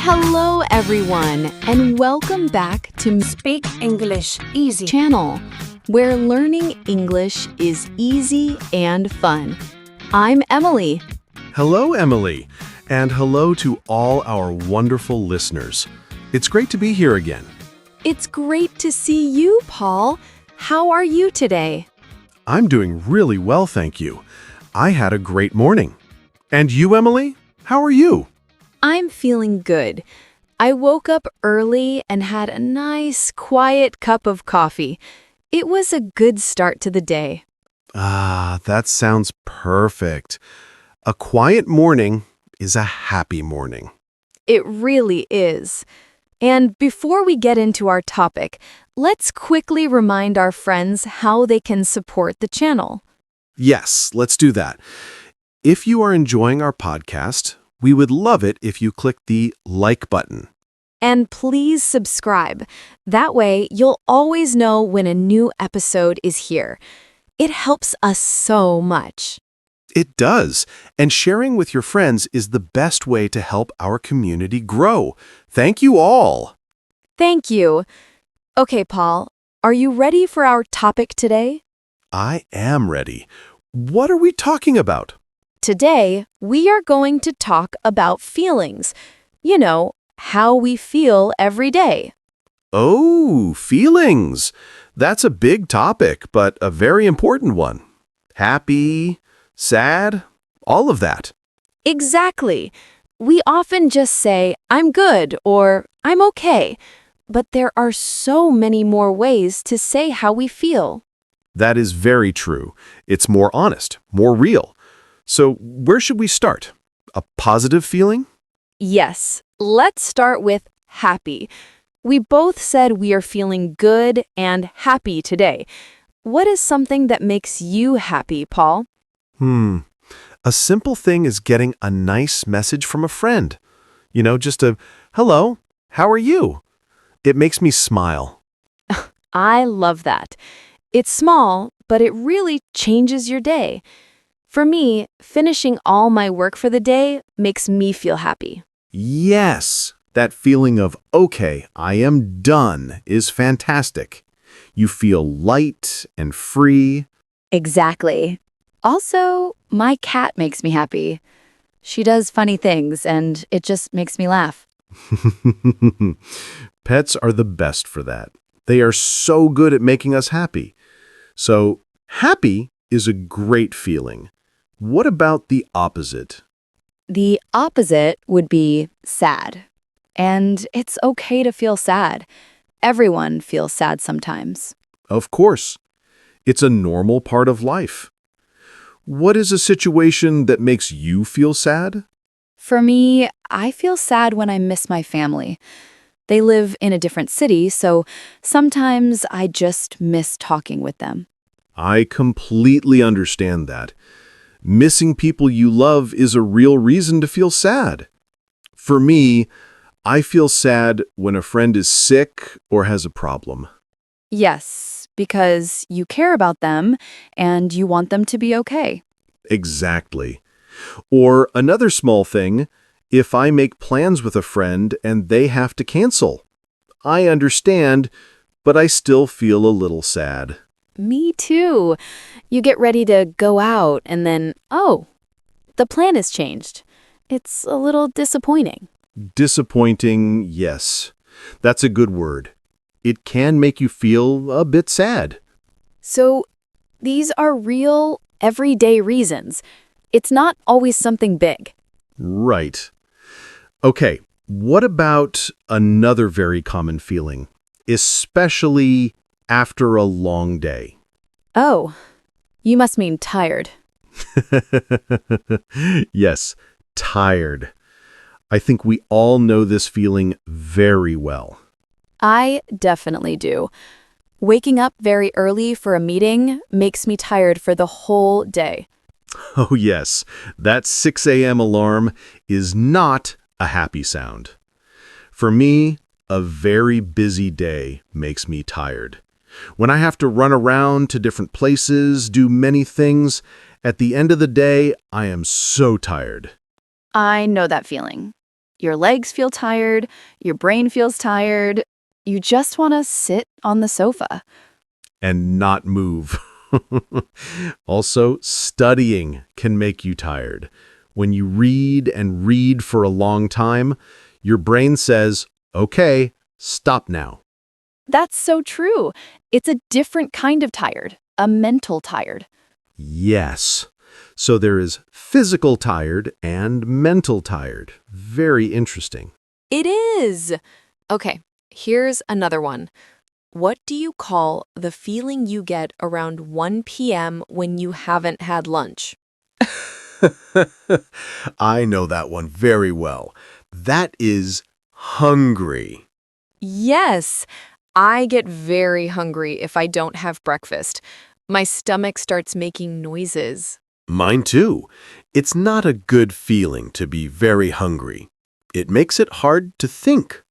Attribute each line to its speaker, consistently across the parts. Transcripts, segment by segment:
Speaker 1: Hello, everyone, and welcome back to
Speaker 2: Speak English Easy.
Speaker 1: channel, where learning English is easy and fun. I'm Emily.
Speaker 3: Hello, Emily, and hello to all our wonderful listeners. It's great to be here again.
Speaker 1: It's great to see you, Paul. How are you today?
Speaker 3: I'm doing really well, thank you. I had a great morning. And you, Emily? How are you?
Speaker 1: I'm feeling good. I woke up early and had a nice, quiet cup of coffee. It was a good start to the day.
Speaker 3: Ah, that sounds perfect. A quiet morning is a happy morning.
Speaker 1: It really is. And before we get into our topic, let's quickly remind our friends how they can support the channel.
Speaker 3: Yes, let's do that. If you are enjoying our podcast, we would love it if you click the like button.
Speaker 1: And please subscribe. That way, you'll always know when a new episode is here. It helps us so much.
Speaker 3: It does, and sharing with your friends is the best way to help our community grow. Thank you all.
Speaker 1: Thank you. Okay, Paul, are you ready for our topic today?
Speaker 3: I am ready. What are we talking about?
Speaker 1: Today, we are going to talk about feelings. You know, how we feel every day.
Speaker 3: Oh, feelings. That's a big topic, but a very important one. Happy, sad, all of that.
Speaker 1: Exactly. We often just say, I'm good or I'm okay. But there are so many more ways to say how we feel.
Speaker 3: That is very true. It's more honest, more real. So where should we start? A positive feeling?
Speaker 1: Yes, let's start with happy. We both said we are feeling good and happy today. What is something that makes you happy, Paul?
Speaker 3: A simple thing is getting a nice message from a friend. You know, just a, hello, how are you? It makes me smile.
Speaker 1: I love that. It's small, but it really changes your day. For me, finishing all my work for the day makes me feel happy.
Speaker 3: Yes, that feeling of, okay, I am done is fantastic. You feel light and free.
Speaker 1: Exactly. Also, my cat makes me happy. She does funny things, and it just makes me laugh.
Speaker 3: Pets are the best for that. They are so good at making us happy. So, happy is a great feeling. What about the opposite?
Speaker 1: The opposite would be sad. And it's okay to feel sad. Everyone feels sad sometimes.
Speaker 3: Of course. It's a normal part of life. What is a situation that makes you feel sad?
Speaker 1: For me, I feel sad when I miss my family. They live in a different city, so sometimes I just miss talking with them.
Speaker 3: I completely understand that. Missing people you love is a real reason to feel sad. For me, I feel sad when a friend is sick or has a problem.
Speaker 1: Yes, because you care about them and you want them to be okay.
Speaker 3: Exactly. Or another small thing, if I make plans with a friend and they have to cancel. I understand, but I still feel a little sad.
Speaker 1: Me too. You get ready to go out and then, oh, the plan has changed. It's a little disappointing.
Speaker 3: Disappointing, yes. That's a good word. It can make you feel a bit sad.
Speaker 1: So these are real, everyday reasons. It's not always something big.
Speaker 3: Right. Okay, what about another very common feeling, especially after a long day?
Speaker 1: Oh, you must mean tired.
Speaker 3: Yes, tired. I think we all know this feeling very well.
Speaker 1: I definitely do. Waking up very early for a meeting makes me tired for the whole day.
Speaker 3: Oh yes, that 6 a.m. alarm is not a happy sound. For me, a very busy day makes me tired. When I have to run around to different places, do many things, at the end of the day, I am so tired.
Speaker 1: I know that feeling. Your legs feel tired, your brain feels tired. You just want to sit on the sofa.
Speaker 3: And not move. Also, studying can make you tired. When you read and read for a long time, your brain says, okay, stop now.
Speaker 1: That's so true. It's a different kind of tired, a mental tired.
Speaker 3: Yes. So there is physical tired and mental tired. Very interesting.
Speaker 1: It is. Okay, here's another one. What do you call the feeling you get around 1 p.m. when you haven't had lunch?
Speaker 3: I know that one very well. That is hungry.
Speaker 1: Yes, I get very hungry if I don't have breakfast. My stomach starts making noises.
Speaker 3: Mine too. It's not a good feeling to be very hungry. It makes it hard to think.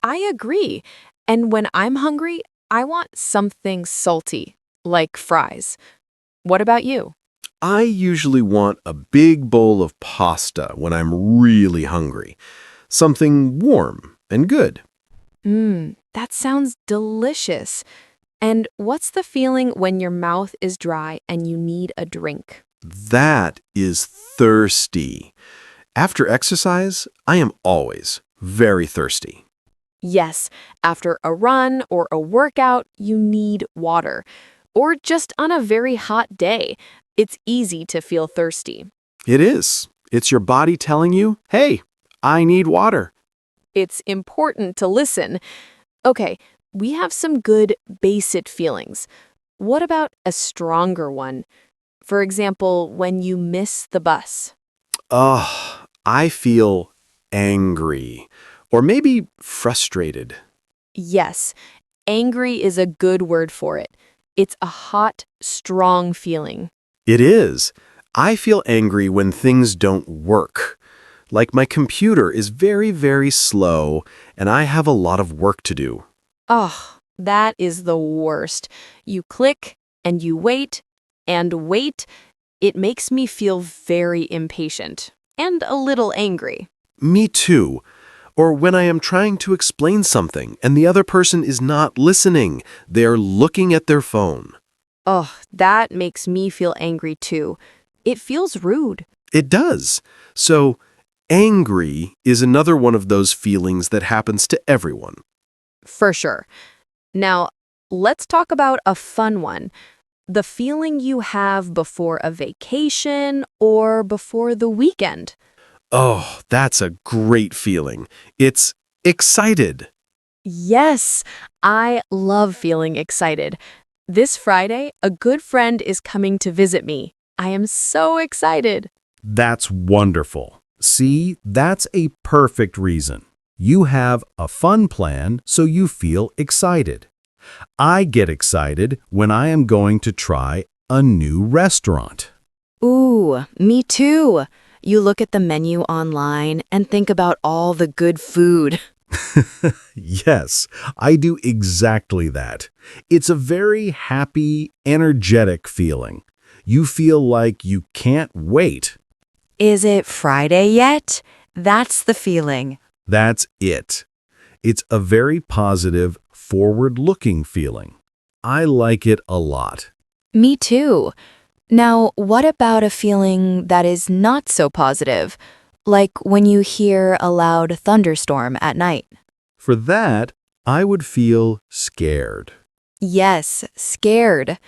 Speaker 1: I agree. And when I'm hungry, I want something salty, like fries. What about you?
Speaker 3: I usually want a big bowl of pasta when I'm really hungry. Something warm and good.
Speaker 1: That sounds delicious. And what's the feeling when your mouth is dry and you need a drink?
Speaker 3: That is thirsty. After exercise, I am always very thirsty.
Speaker 1: Yes, after a run or a workout, you need water. Or just on a very hot day, it's easy to feel thirsty.
Speaker 3: It is. It's your body telling you, hey, I need water.
Speaker 1: It's important to listen. Okay, we have some good basic feelings. What about a stronger one? For example, when you miss the bus.
Speaker 3: I feel angry. Or maybe frustrated.
Speaker 1: Yes, angry is a good word for it. It's a hot, strong feeling.
Speaker 3: It is. I feel angry when things don't work. Like my computer is very, very slow and I have a lot of work to do.
Speaker 1: Oh, that is the worst. You click and you wait and wait. It makes me feel very impatient and a little angry.
Speaker 3: Me too. Or when I am trying to explain something and the other person is not listening, they are looking at their phone.
Speaker 1: Oh, that makes me feel angry too. It feels rude.
Speaker 3: It does. So, angry is another one of those feelings that happens to everyone.
Speaker 1: For sure. Now, let's talk about a fun one. The feeling you have before a vacation or before the weekend.
Speaker 3: Oh, that's a great feeling. It's excited.
Speaker 1: Yes, I love feeling excited. This Friday, a good friend is coming to visit me. I am so excited.
Speaker 4: That's wonderful. See, that's a perfect reason. You have a fun plan, so you feel excited. I get excited when I am going to try a new restaurant.
Speaker 1: Ooh, me too. You look at the menu online and think about all the good food.
Speaker 4: Yes, I do exactly that. It's a very happy, energetic feeling. You feel like you can't wait.
Speaker 2: Is it Friday yet? That's the feeling.
Speaker 4: That's it. It's a very positive, forward-looking feeling. I like it a lot.
Speaker 1: Me too. Now, what about a feeling that is not so positive, like when you hear a loud thunderstorm at night?
Speaker 4: For that, I would feel scared.
Speaker 1: Yes, scared.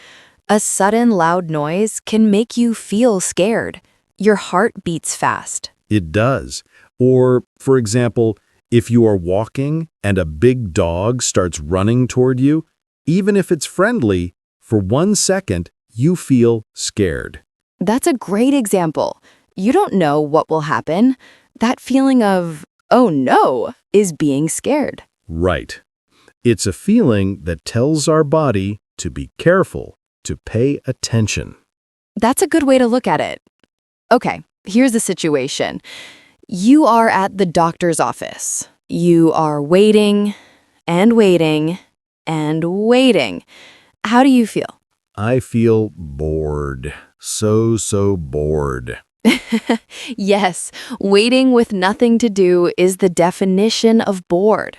Speaker 1: A sudden loud noise can make you feel scared. Your heart beats fast.
Speaker 4: It does. Or, for example, if you are walking and a big dog starts running toward you, even if it's friendly, for 1 second, you feel scared.
Speaker 1: That's a great example. You don't know what will happen. That feeling of, oh no, is being scared.
Speaker 4: Right. It's a feeling that tells our body to be careful, to pay attention.
Speaker 1: That's a good way to look at it. Okay, here's the situation. You are at the doctor's office. You are waiting and waiting and waiting. How do you feel?
Speaker 4: I feel bored. So bored.
Speaker 1: Yes, waiting with nothing to do is the definition of bored.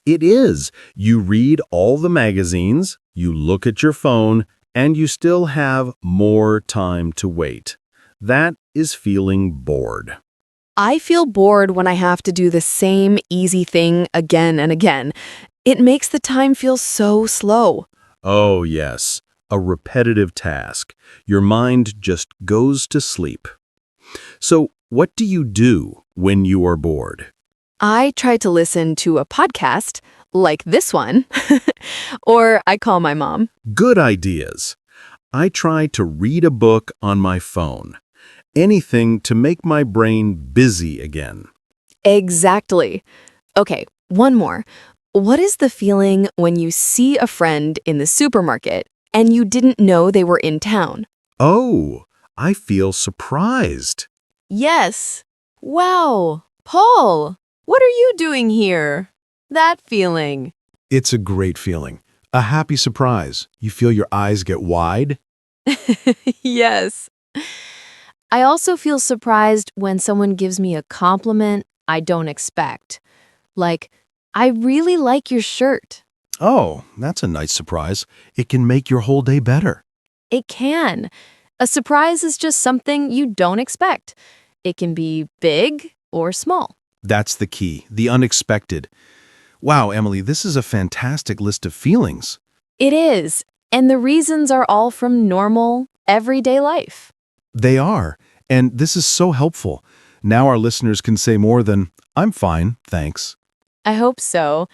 Speaker 4: It is. You read all the magazines, you look at your phone, and you still have more time to wait. That is feeling bored.
Speaker 1: I feel bored when I have to do the same easy thing again and again. It makes the time feel so slow.
Speaker 4: Oh, yes, a repetitive task. Your mind just goes to sleep. So, what do you do when you are bored?
Speaker 1: I try to listen to a podcast, like this one, or I call my mom.
Speaker 4: Good ideas. I try to read a book on my phone. Anything to make my brain busy again.
Speaker 1: Exactly. Okay, one more. What is the feeling when you see a friend in the supermarket and you didn't know they were in town?
Speaker 4: Oh, I feel surprised.
Speaker 2: Yes. Wow. Paul, what are you doing here? That feeling.
Speaker 5: It's a great feeling. A happy surprise. You feel your eyes get wide.
Speaker 1: Yes. I also feel surprised when someone gives me a compliment I don't expect. Like, I really like your shirt.
Speaker 5: Oh, that's a nice surprise. It can make your whole day better.
Speaker 1: It can. A surprise is just something you don't expect. It can be big or small.
Speaker 5: That's the key, the unexpected. Wow, Emily, this is a fantastic list of feelings.
Speaker 1: It is. And the reasons are all from normal, everyday life.
Speaker 5: They are, and this is so helpful. Now our listeners can say more than, "I'm fine, thanks."
Speaker 1: I hope so.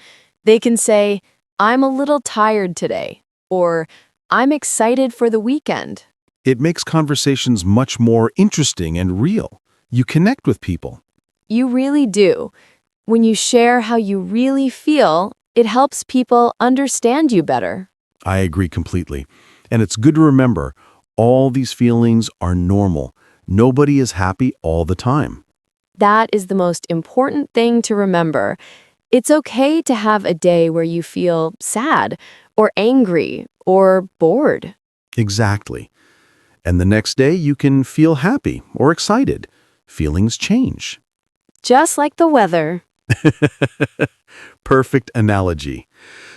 Speaker 1: They can say, I'm a little tired today, or I'm excited for the weekend.
Speaker 5: It makes conversations much more interesting and real. You connect with people.
Speaker 1: You really do. When you share how you really feel, it helps people understand you better.
Speaker 5: I agree completely. And it's good to remember, all these feelings are normal. Nobody is happy all the time.
Speaker 1: That is the most important thing to remember. It's okay to have a day where you feel sad, or angry, or bored.
Speaker 5: Exactly. And the next day you can feel happy or excited. Feelings change.
Speaker 1: Just like the weather.
Speaker 5: Perfect analogy.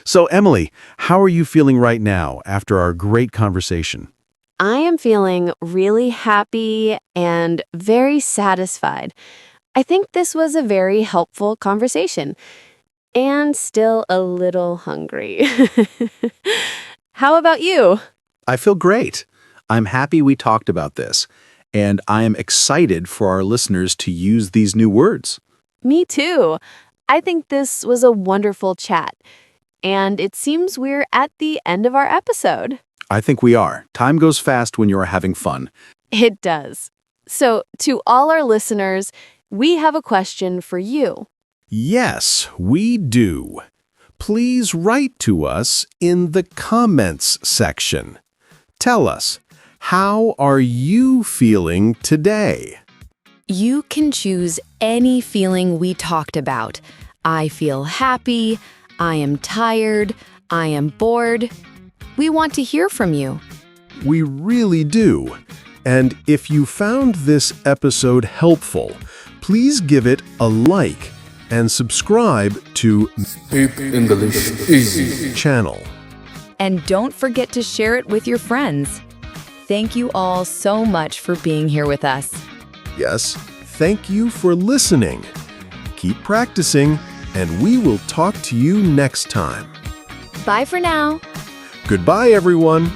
Speaker 5: So, Emily, how are you feeling right now after our great conversation?
Speaker 1: I am feeling really happy and very satisfied. I think this was a very helpful conversation. And still a little hungry. How about you?
Speaker 5: I feel great. I'm happy we talked about this, and I am excited for our listeners to use these new words.
Speaker 1: Me too. I think this was a wonderful chat. And it seems we're at the end of our episode.
Speaker 5: I think we are. Time goes fast when you are having fun.
Speaker 1: It does. So, to all our listeners, we have a question for you.
Speaker 4: Yes, we do. Please write to us in the comments section. Tell us, how are you feeling today?
Speaker 1: You can choose any feeling we talked about. I feel happy, I am tired, I am bored. We want to hear from you.
Speaker 4: We really do. And if you found this episode helpful, please give it a like and subscribe to
Speaker 6: Speak English Easy.
Speaker 4: channel.
Speaker 2: And don't forget to share it with your friends. Thank you all so much for being here with us.
Speaker 4: Yes, thank you for listening. Keep practicing, and we will talk to you next time.
Speaker 1: Bye for now.
Speaker 4: Goodbye, everyone.